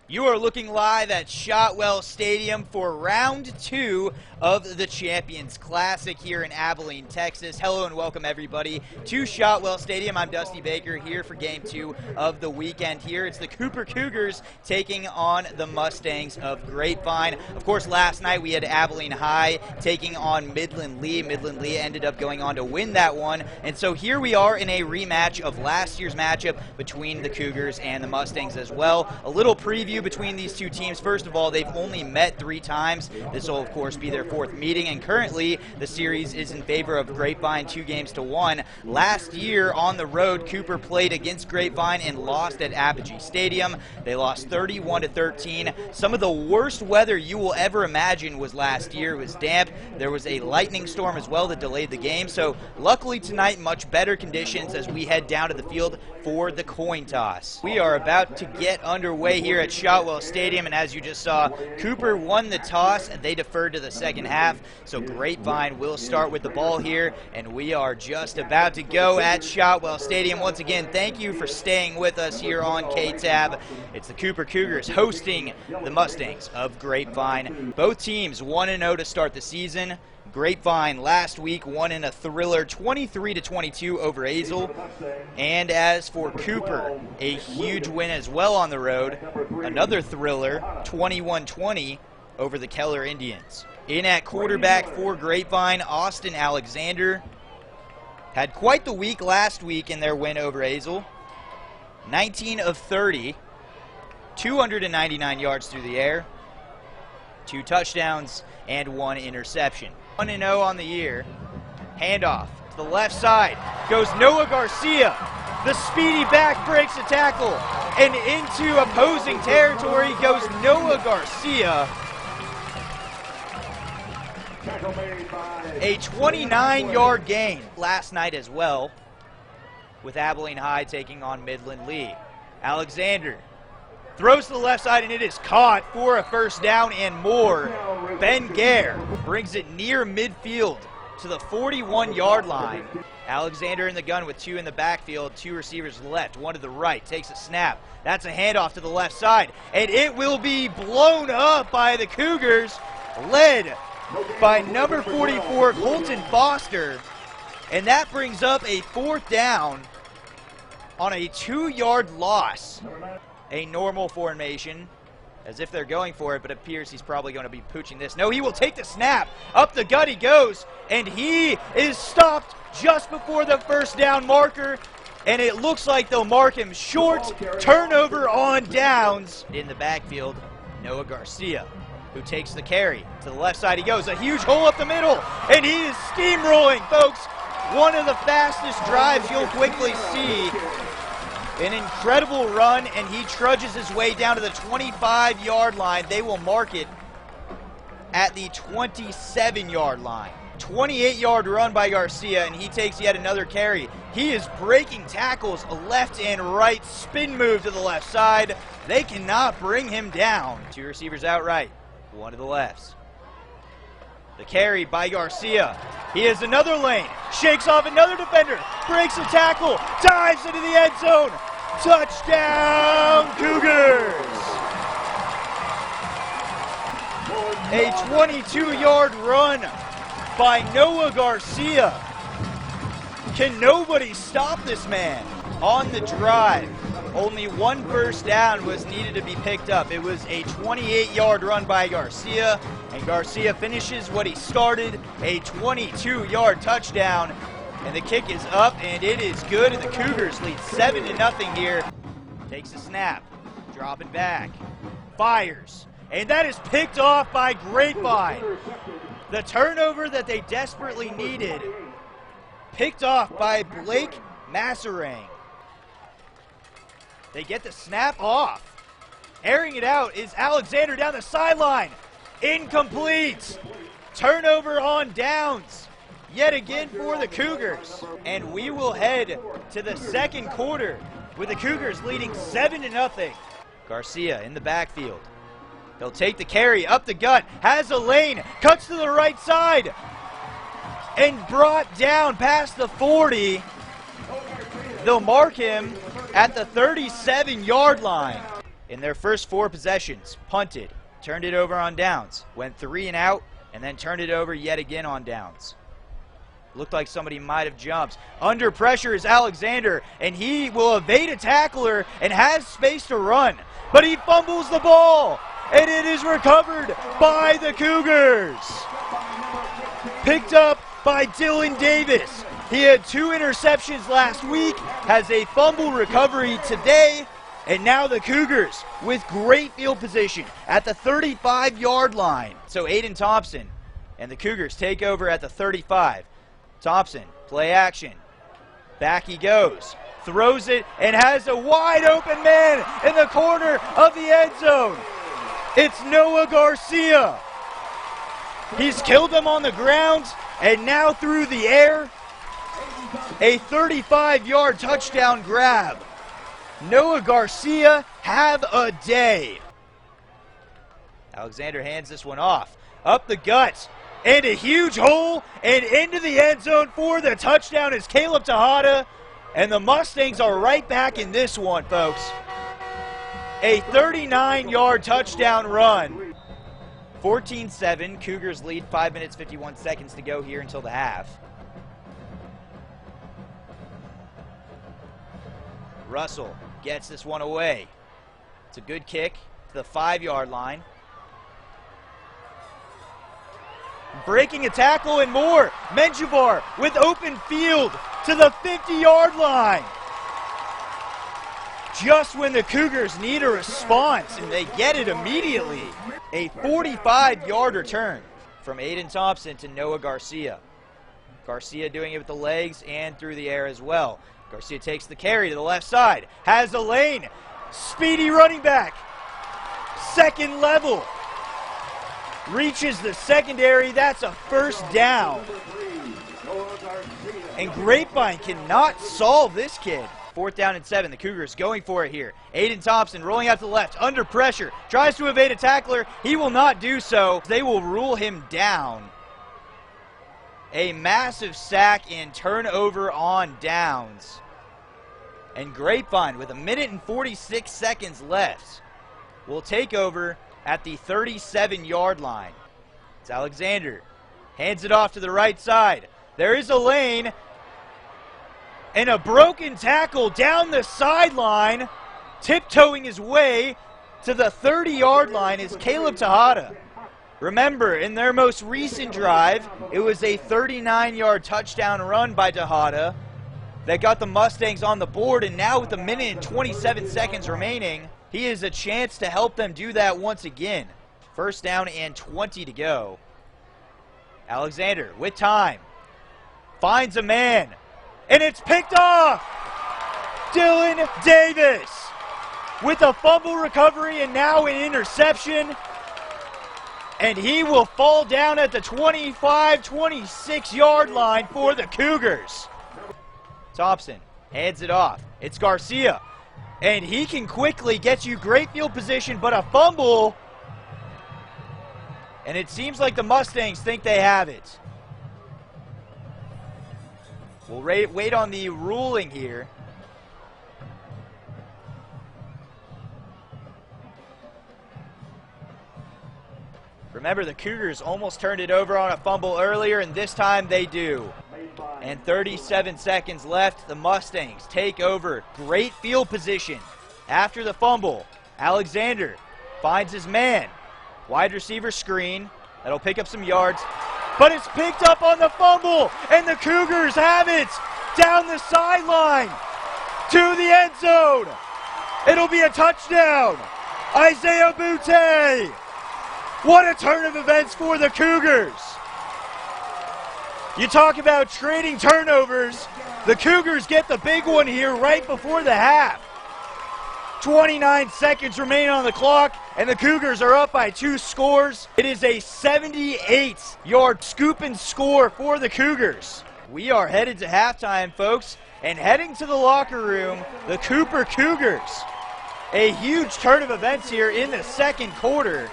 You are looking live at Shotwell Stadium for round 2 of the Champions Classic here in Abilene, Texas. Hello and welcome everybody to Shotwell Stadium. I'm Dusty Baker here for game 2 of the weekend here. It's the Cooper Cougars taking on the Mustangs of Grapevine. Of course, last night we had Abilene High taking on Midland Lee. Midland Lee ended up going on to win that one. And so here we are in a rematch of last year's matchup between the Cougars and the Mustangs as well. A little preview between these two teams. First of all, they've only met 3 times. This will, of course, be their 4th meeting, and currently the series is in favor of Grapevine 2-1. Last year on the road, Cooper played against Grapevine and lost at Apogee Stadium. They lost 31-13. Some of the worst weather you will ever imagine was last year. It was damp. There was a lightning storm as well that delayed the game. So luckily tonight, much better conditions as we head down to the field for the coin toss. We are about to get underway here at Shotwell Stadium, and as you just saw, Cooper won the toss and they deferred to the second half. So Grapevine will start with the ball here, and we are just about to go at Shotwell Stadium. Once again, thank you for staying with us here on KTAB. It's the Cooper Cougars hosting the Mustangs of Grapevine. Both teams 1-0 to start the season. Grapevine last week won in a thriller 23-22 over Azle. And as for Cooper, a huge win as well on the road. Another thriller, 21-20 over the Keller Indians. In at quarterback for Grapevine, Austin Alexander had quite the week last week in their win over Azle. 19 of 30, 299 yards through the air, 2 touchdowns, and 1 interception. 1-0 on the year. Handoff to the left side. Goes Noah Garcia. The speedy back breaks a tackle. And into opposing territory goes Noah Garcia. A 29-yard gain last night as well, with Abilene High taking on Midland Lee. Alexander throws to the left side, and it is caught for a first down and more. Ben Gare brings it near midfield to the 41-yard line. Alexander in the gun with 2 in the backfield, 2 receivers left, 1 to the right, takes a snap. That's a handoff to the left side, and it will be blown up by the Cougars, led by number 44, Colton Foster. And that brings up a 4th down on a 2-yard loss. A normal formation, as if they're going for it, but it appears he's probably going to be pooching this. No, he will take the snap. Up the gut he goes, and he is stopped just before the first down marker, and it looks like they'll mark him short. Turnover on downs. In the backfield, Noah Garcia, who takes the carry. To the left side he goes, a huge hole up the middle, and he is steamrolling, folks. One of the fastest drives you'll quickly see. An incredible run, and he trudges his way down to the 25-yard line. They will mark it at the 27-yard line. 28-yard run by Garcia, and he takes yet another carry. He is breaking tackles left and right. Spin move to the left side. They cannot bring him down. 2 receivers out right, 1 to the left. The carry by Garcia. He has another lane. Shakes off another defender. Breaks a tackle. Dives into the end zone. Touchdown, Cougars! A 22-yard run by Noah Garcia. Can nobody stop this man? On the drive, only 1 first down was needed to be picked up. It was a 28-yard run by Garcia, and Garcia finishes what he started, a 22-yard touchdown. And the kick is up, and it is good, and the Cougars lead 7-0 here. Takes a snap, dropping back, fires, and that is picked off by Grapevine. The turnover that they desperately needed, picked off by Blake Masserang. They get the snap off. Airing it out is Alexander down the sideline. Incomplete. Turnover on downs. Yet again for the Cougars. And we will head to the second quarter with the Cougars leading 7-0. Garcia in the backfield. He'll take the carry up the gut, has a lane, cuts to the right side, and brought down past the 40. They'll mark him at the 37-yard line. In their first 4 possessions, punted, turned it over on downs, went 3 and out, and then turned it over yet again on downs. Looked like somebody might have jumped. Under pressure is Alexander, and he will evade a tackler and has space to run. But he fumbles the ball, and it is recovered by the Cougars. Picked up by Dylan Davis. He had 2 interceptions last week, has a fumble recovery today, and now the Cougars with great field position at the 35-yard line. So Aiden Thompson and the Cougars take over at the 35. Thompson, play action. Back he goes. Throws it and has a wide open man in the corner of the end zone. It's Noah Garcia. He's killed him on the ground and now through the air. A 35-yard touchdown grab. Noah Garcia, have a day. Alexander hands this one off. Up the gut. And a huge hole, and into the end zone for the touchdown is Caleb Tejada, and the Mustangs are right back in this one, folks. A 39-yard touchdown run. 14-7, Cougars lead, 5 minutes, 51 seconds to go here until the half. Russell gets this one away. It's a good kick to the 5-yard line. Breaking a tackle and more. Menjivar with open field to the 50-yard line. Just when the Cougars need a response, and they get it immediately. A 45-yard return from Aiden Thompson to Noah Garcia. Garcia doing it with the legs and through the air as well. Garcia takes the carry to the left side. Has a lane. Speedy running back. Second level. Reaches the secondary. That's a first down. And Grapevine cannot solve this kid. 4th down and 7. The Cougars going for it here. Aiden Thompson rolling out to the left. Under pressure. Tries to evade a tackler. He will not do so. They will rule him down. A massive sack and turnover on downs. And Grapevine, with 1 minute and 46 seconds left, will take over at the 37-yard line. It's Alexander. Hands it off to the right side. There is a lane. And a broken tackle down the sideline. Tiptoeing his way to the 30-yard line is Caleb Tejada. Remember, in their most recent drive, it was a 39-yard touchdown run by Tejada that got the Mustangs on the board, and now with 1 minute and 27 seconds remaining, he has a chance to help them do that once again. 1st down and 20 to go. Alexander with time. Finds a man. And it's picked off. Dylan Davis with a fumble recovery and now an interception. And he will fall down at the 25-26 yard line for the Cougars. Thompson hands it off. It's Garcia. And he can quickly get you great field position, but a fumble. And it seems like the Mustangs think they have it. We'll wait on the ruling here. Remember, the Cougars almost turned it over on a fumble earlier, and this time they do. And 37 seconds left. The Mustangs take over. Great field position. After the fumble, Alexander finds his man. Wide receiver screen. That'll pick up some yards. But it's picked up on the fumble, and the Cougars have it down the sideline to the end zone. It'll be a touchdown. Isaiah Butte. What a turn of events for the Cougars. You talk about trading turnovers. The Cougars get the big one here right before the half. 29 seconds remain on the clock, and the Cougars are up by 2 scores. It is a 78-yard scoop and score for the Cougars. We are headed to halftime, folks, and heading to the locker room, the Cooper Cougars. A huge turn of events here in the second quarter.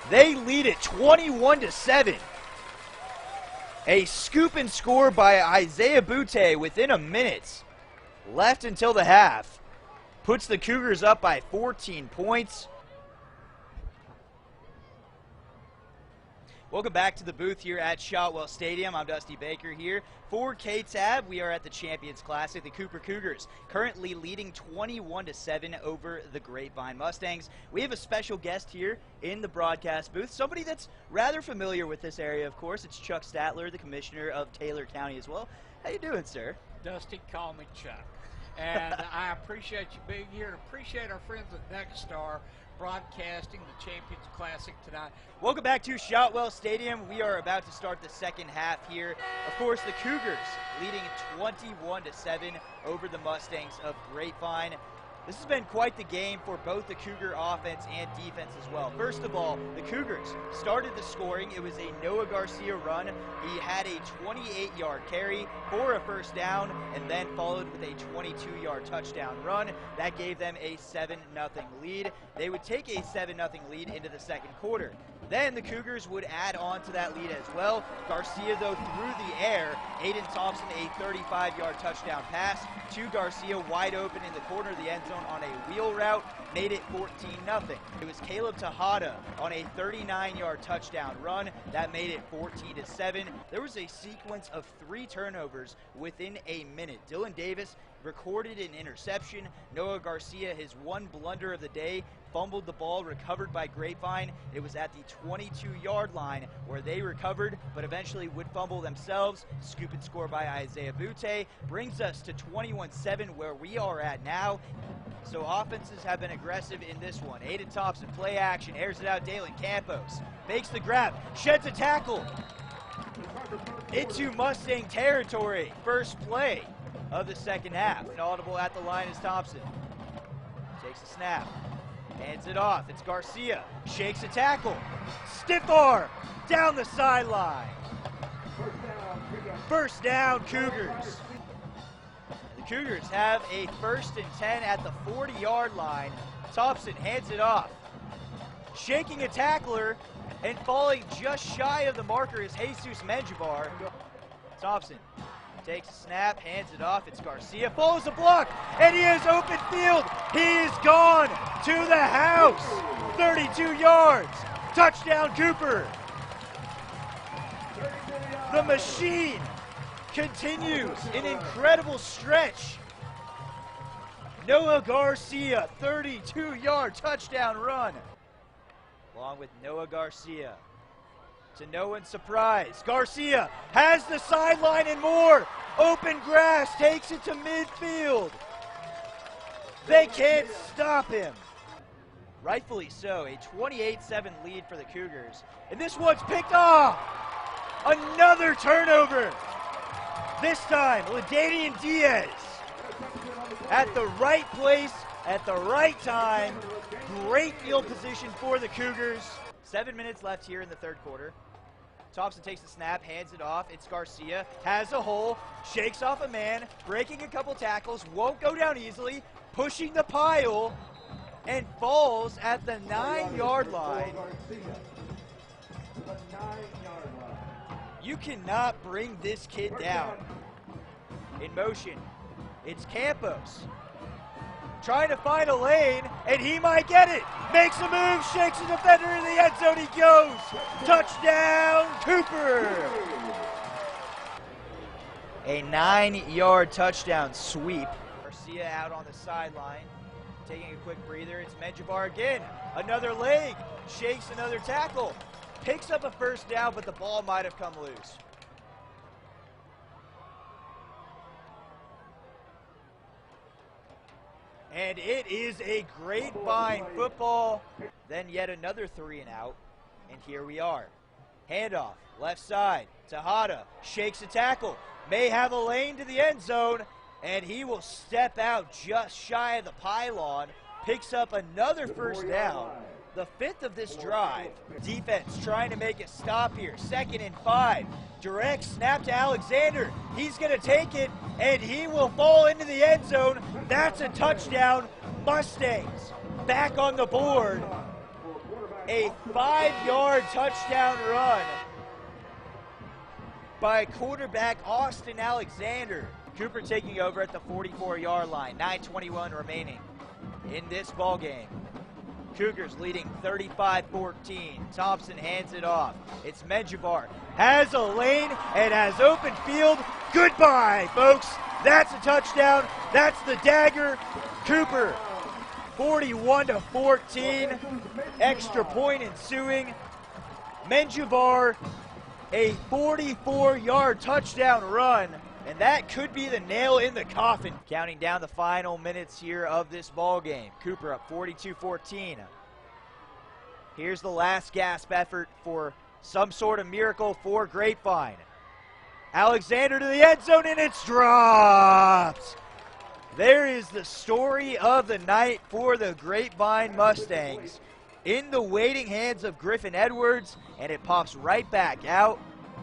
They lead it 21-7. A scoop and score by Isaiah Butte within a minute left until the half. puts the Cougars up by 14 points. Welcome back to the booth here at Shotwell Stadium. I'm Dusty Baker here. For KTAB, we are at the Champions Classic. The Cooper Cougars currently leading 21-7 over the Grapevine Mustangs. We have a special guest here in the broadcast booth, somebody that's rather familiar with this area, of course. It's Chuck Statler, the commissioner of Taylor County as well. How you doing, sir? Dusty, call me Chuck. And I appreciate you being here and appreciate our friends at Nexstar broadcasting the Champions Classic tonight. Welcome back to Shotwell Stadium. We are about to start the second half here. Of course, the Cougars leading 21-7 over the Mustangs of Grapevine. This has been quite the game for both the Cougar offense and defense as well. First of all, the Cougars started the scoring. It was a Noah Garcia run. He had a 28-yard carry for a first down and then followed with a 22-yard touchdown run. That gave them a 7-0 lead. They would take a 7-0 lead into the second quarter. Then the Cougars would add on to that lead as well. Garcia, though, through the air. Aiden Thompson, a 35-yard touchdown pass to Garcia, wide open in the corner of the end zone on a wheel route, made it 14-0. It was Caleb Tejada on a 39-yard touchdown run. That made it 14-7. There was a sequence of 3 turnovers within a minute. Dylan Davis recorded an interception. Noah Garcia, his one blunder of the day, fumbled the ball, recovered by Grapevine. It was at the 22-yard line where they recovered, but eventually would fumble themselves. Scoop and score by Isaiah Butte brings us to 21-7 where we are at now. So offenses have been aggressive in this one. Aiden Thompson, play action, airs it out. Dalen Campos makes the grab, sheds a tackle into Mustang territory. First play of the second half. Inaudible at the line is Thompson. Takes a snap. Hands it off. It's Garcia. Shakes a tackle. Stiff arm down the sideline. First down, Cougars. The Cougars have a 1st and 10 at the 40-yard line. Thompson hands it off. Shaking a tackler and falling just shy of the marker is Jesus Menjivar. Thompson takes a snap, hands it off. It's Garcia, follows the block, and he has open field. He is gone to the house. 32 yards. Touchdown, Cooper. The machine continues an incredible stretch. Noah Garcia, 32-yard touchdown run. Along with Noah Garcia. To no one's surprise, Garcia has the sideline and more. Open grass, takes it to midfield. They can't stop him. Rightfully so, a 28-7 lead for the Cougars. And this one's picked off. Another turnover. This time, LaDainian Diaz at the right place, at the right time. Great field position for the Cougars. 7 minutes left here in the third quarter. Thompson takes the snap, hands it off. It's Garcia, has a hole, shakes off a man, breaking a couple tackles, won't go down easily, pushing the pile, and falls at the 9-yard line. You cannot bring this kid down. In motion, it's Campos. Trying to find a lane, and he might get it. Makes a move, shakes a defender in the end zone. He goes. Touchdown, Cooper. A 9-yard touchdown sweep. Garcia out on the sideline, taking a quick breather. It's Menjivar again. Another leg, shakes another tackle. Picks up a first down, but the ball might have come loose. And it is a Grapevine football. Then yet another 3 and out. And here we are. Handoff, left side. Tejada shakes a tackle. May have a lane to the end zone. And he will step out just shy of the pylon. Picks up another first down. The 5th of this drive. Defense trying to make a stop here. 2nd and 5. Direct snap to Alexander. He's going to take it, and he will fall into the end zone. That's a touchdown. Mustangs back on the board. A 5-yard touchdown run by quarterback Austin Alexander. Cooper taking over at the 44-yard line. 9:21 remaining. in this ball game. Cougars leading 35-14. Thompson hands it off. It's Menjivar. Has a lane and has open field. Goodbye, folks. That's a touchdown. That's the dagger. Cooper, 41-14. Extra point ensuing. Menjivar, a 44-yard touchdown run. And that could be the nail in the coffin. Counting down the final minutes here of this ball game. Cooper up 42-14. Here's the last gasp effort for some sort of miracle for Grapevine. Alexander to the end zone, and it's dropped. There is the story of the night for the Grapevine Mustangs. In the waiting hands of Griffin Edwards, and it pops right back out.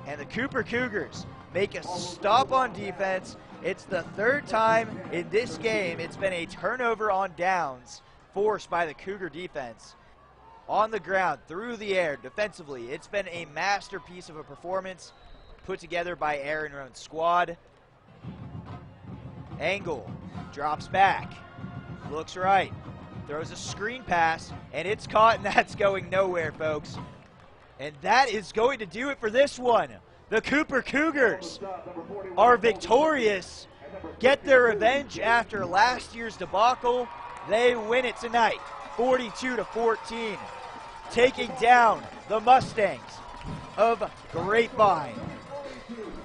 And the Cooper Cougars make a stop on defense. It's the third time in this game it's been a turnover on downs forced by the Cougar defense. On the ground, through the air, defensively, it's been a masterpiece of a performance put together by Aaron Roan's squad. Angle, drops back, looks right, throws a screen pass, and it's caught, and that's going nowhere, folks. And that is going to do it for this one. The Cooper Cougars are victorious, get their revenge after last year's debacle. They win it tonight, 42-14, taking down the Mustangs of Grapevine.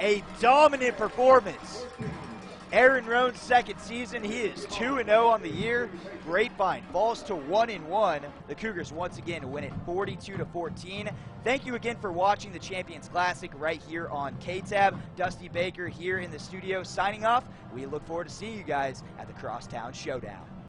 A dominant performance. Aaron Roan's second season, he is 2-0 on the year. Grapevine falls to 1-1. The Cougars once again win it 42-14. Thank you again for watching the Champions Classic right here on KTAB. Dusty Baker here in the studio signing off. We look forward to seeing you guys at the Crosstown Showdown.